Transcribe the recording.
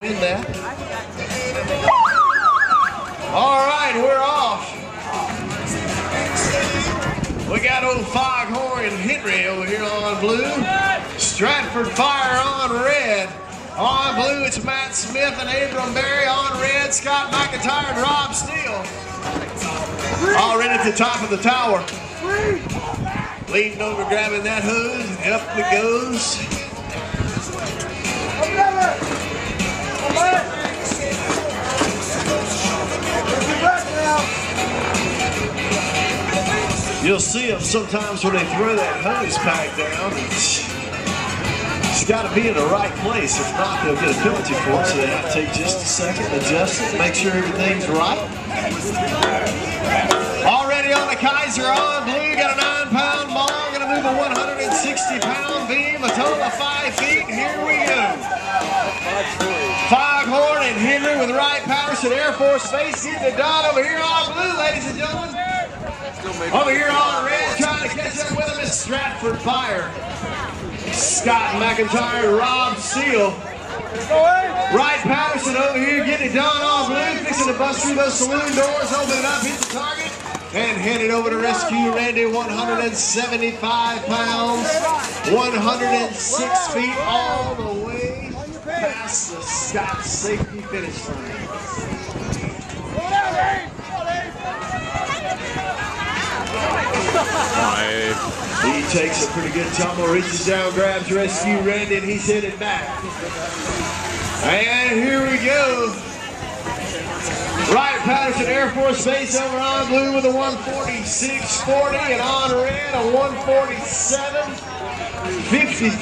In that. All right, we're off. We got old Foghorn and Henry over here on blue. Stratford Fire on red. On blue, it's Matt Smith and Abram Berry. On red, Scott McIntyre and Rob Steele. Already at the top of the tower. Leaning over, grabbing that hose, and up it goes. You'll see them sometimes when they throw that hose pack down. It's got to be in the right place. If not, they'll get a penalty for it. So they have to take just a second, adjust it, make sure everything's right. Already on the Kaiser on blue, got a 9-pound ball, going to move a 160-pound beam, a total of 5 feet. Here we go. Foghorn and Henry with right Patterson Air Force Base getting it done over here on blue, ladies and gentlemen. Over here on red, trying to catch up with him is Stratford Fire. Scott McIntyre, Rob Steele. Right Patterson over here getting it done on blue, fixing to bust through those saloon doors, open it up, hit the target, and hand it over to rescue Randy, 175 pounds, 106 feet all the way past the Scott safety finish line. He takes a pretty good tumble, reaches down, grabs rescue Randy, and he's headed back. And here we go. Right Patterson Air Force Base over on blue with a 146.40 and on red a 147.53.